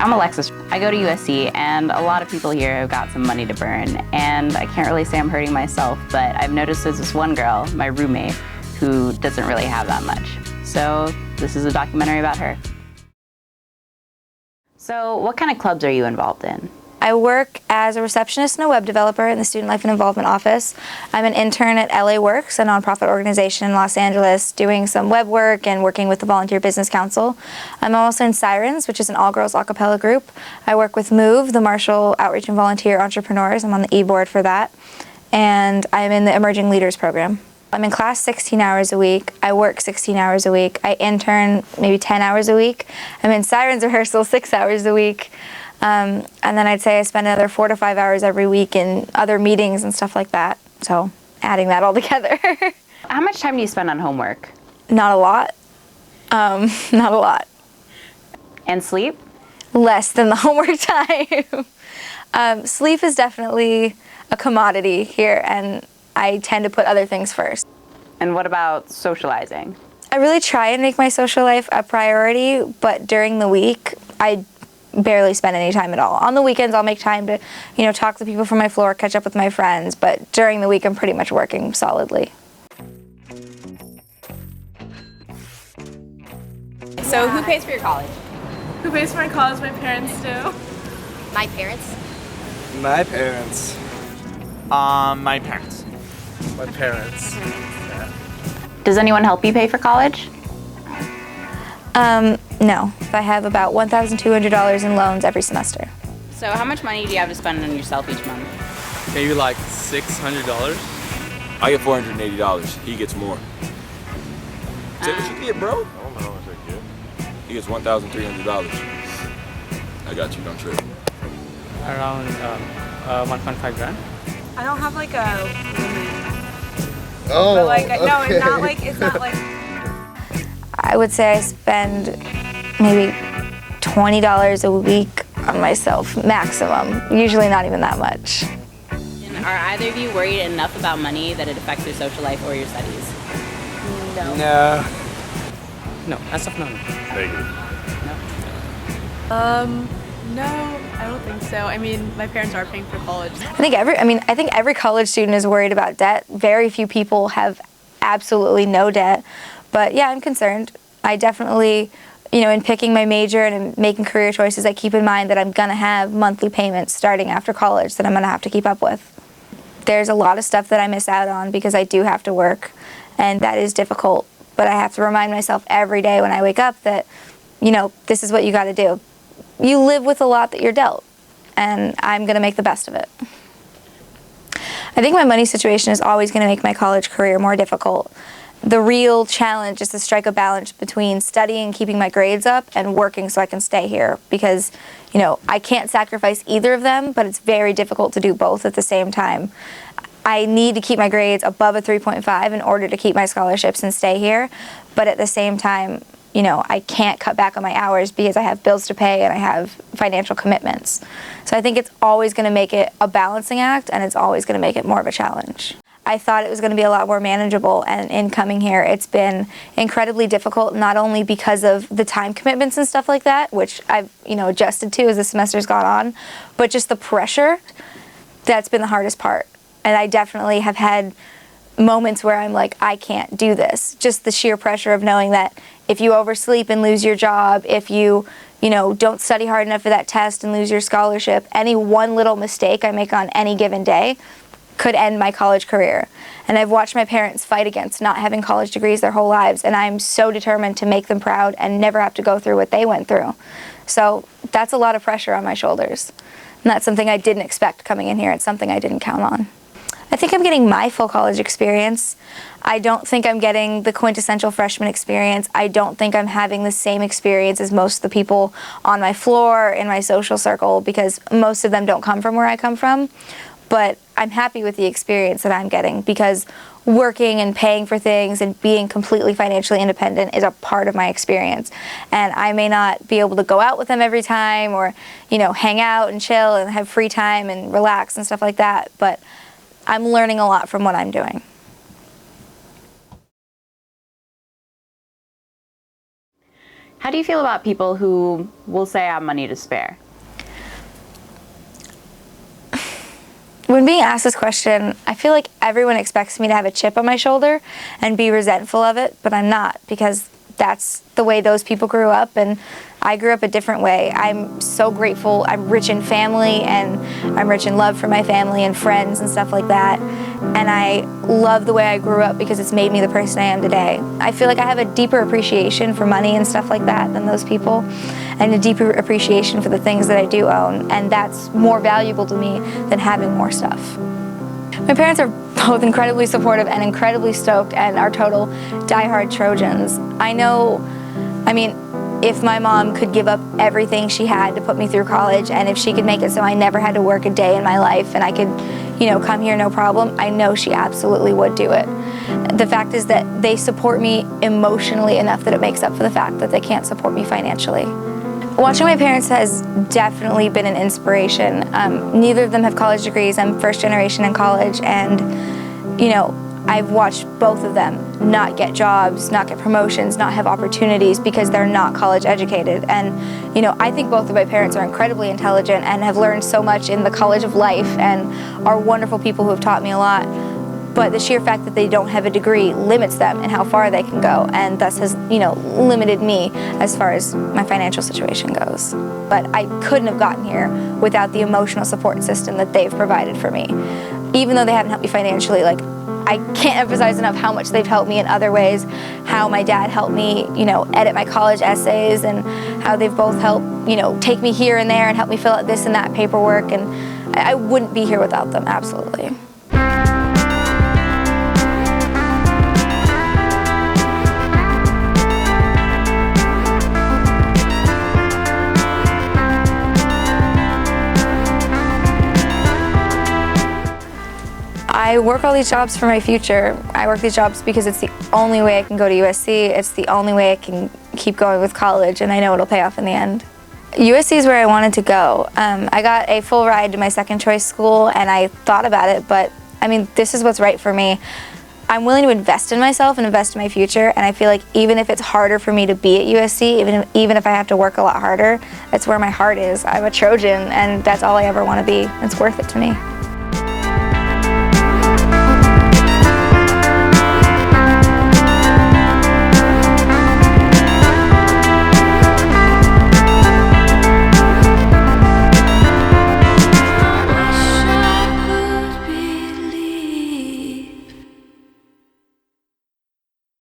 I'm Alexis. I go to USC, and a lot of people here have got some money to burn, and I can't really say I'm hurting myself, but I've noticed there's this one girl, my roommate, who doesn't really have that much. So this is a documentary about her. So what kind of clubs are you involved in? I work as a receptionist and a web developer in the Student Life and Involvement Office. I'm an intern at LA Works, a nonprofit organization in Los Angeles, doing some web work and working with the Volunteer Business Council. I'm also in Sirens, which is an all-girls a cappella group. I work with MOVE, the Marshall Outreach and Volunteer Entrepreneurs. I'm on the e-board for that. And I'm in the Emerging Leaders program. I'm in class 16 hours a week. I work 16 hours a week. I intern maybe 10 hours a week. I'm in Sirens rehearsal 6 hours a week. And then I'd say I spend another 4 to 5 hours every week in other meetings and stuff like that. So adding that all together. How much time do you spend on homework? Not a lot. Not a lot. And sleep? Less than the homework time. Sleep is definitely a commodity here, and I tend to put other things first. And what about socializing? I really try and make my social life a priority, but during the week, I barely spend any time at all. On the weekends, I'll make time to, talk to people from my floor, catch up with my friends, but during the week, I'm pretty much working solidly. So who pays for your college? Who pays for my college? My parents do. My parents. My parents. My parents. My parents. Does anyone help you pay for college? No. I have about $1,200 in loans every semester. So how much money do you have to spend on yourself each month? Maybe like $600. I get $480. He gets more. Say what you get, bro. I don't know how much I get. He gets $1,300. I got you, don't trip. Around 1.5 grand. I don't have like a limit. Oh, But like, no, okay. it's not like. I would say I spend maybe $20 a week on myself, maximum. Usually not even that much. And are either of you worried enough about money that it affects your social life or your studies? No. No. No, as of now, no. Negative. No, I don't think so. I mean, my parents are paying for college. I think every college student is worried about debt. Very few people have absolutely no debt. But yeah, I'm concerned. I definitely, in picking my major and in making career choices, I keep in mind that I'm gonna have monthly payments starting after college that I'm gonna have to keep up with. There's a lot of stuff that I miss out on because I do have to work, and that is difficult. But I have to remind myself every day when I wake up that, this is what you gotta do. You live with a lot that you're dealt, and I'm gonna make the best of it. I think my money situation is always gonna make my college career more difficult. The real challenge is to strike a balance between studying and keeping my grades up and working so I can stay here because, I can't sacrifice either of them, but it's very difficult to do both at the same time. I need to keep my grades above a 3.5 in order to keep my scholarships and stay here, but at the same time, I can't cut back on my hours because I have bills to pay and I have financial commitments. So I think it's always going to make it a balancing act, and it's always going to make it more of a challenge. I thought it was going to be a lot more manageable, and in coming here, it's been incredibly difficult, not only because of the time commitments and stuff like that, which I've, adjusted to as the semester's gone on, but just the pressure, that's been the hardest part. And I definitely have had moments where I'm like, I can't do this. Just the sheer pressure of knowing that if you oversleep and lose your job, if you, don't study hard enough for that test and lose your scholarship, any one little mistake I make on any given day could end my college career. And I've watched my parents fight against not having college degrees their whole lives, and I'm so determined to make them proud and never have to go through what they went through. So that's a lot of pressure on my shoulders. And that's something I didn't expect coming in here. It's something I didn't count on. I think I'm getting my full college experience. I don't think I'm getting the quintessential freshman experience. I don't think I'm having the same experience as most of the people on my floor, in my social circle, because most of them don't come from where I come from. But I'm happy with the experience that I'm getting because working and paying for things and being completely financially independent is a part of my experience. And I may not be able to go out with them every time or, hang out and chill and have free time and relax and stuff like that, but I'm learning a lot from what I'm doing. How do you feel about people who will say I have money to spare? When being asked this question, I feel like everyone expects me to have a chip on my shoulder and be resentful of it, but I'm not, because that's the way those people grew up, and I grew up a different way. I'm so grateful. I'm rich in family, and I'm rich in love for my family and friends and stuff like that. And I love the way I grew up because it's made me the person I am today. I feel like I have a deeper appreciation for money and stuff like that than those people, and a deeper appreciation for the things that I do own, and that's more valuable to me than having more stuff. My parents are both incredibly supportive and incredibly stoked and are total diehard Trojans. I mean, if my mom could give up everything she had to put me through college, and if she could make it so I never had to work a day in my life and I could, come here no problem, I know she absolutely would do it. The fact is that they support me emotionally enough that it makes up for the fact that they can't support me financially. Watching my parents has definitely been an inspiration. Neither of them have college degrees. I'm first generation in college, and I've watched both of them not get jobs, not get promotions, not have opportunities because they're not college educated. And I think both of my parents are incredibly intelligent and have learned so much in the college of life and are wonderful people who have taught me a lot. But the sheer fact that they don't have a degree limits them in how far they can go, and thus has, limited me as far as my financial situation goes. But I couldn't have gotten here without the emotional support system that they've provided for me. Even though they haven't helped me financially, I can't emphasize enough how much they've helped me in other ways, how my dad helped me, edit my college essays, and how they've both helped, take me here and there and help me fill out this and that paperwork, and I wouldn't be here without them, absolutely. I work all these jobs for my future. I work these jobs because it's the only way I can go to USC. It's the only way I can keep going with college, and I know it'll pay off in the end. USC is where I wanted to go. I got a full ride to my second choice school, and I thought about it, but this is what's right for me. I'm willing to invest in myself and invest in my future, and I feel like even if it's harder for me to be at USC, even if I have to work a lot harder, that's where my heart is. I'm a Trojan, and that's all I ever want to be. It's worth it to me.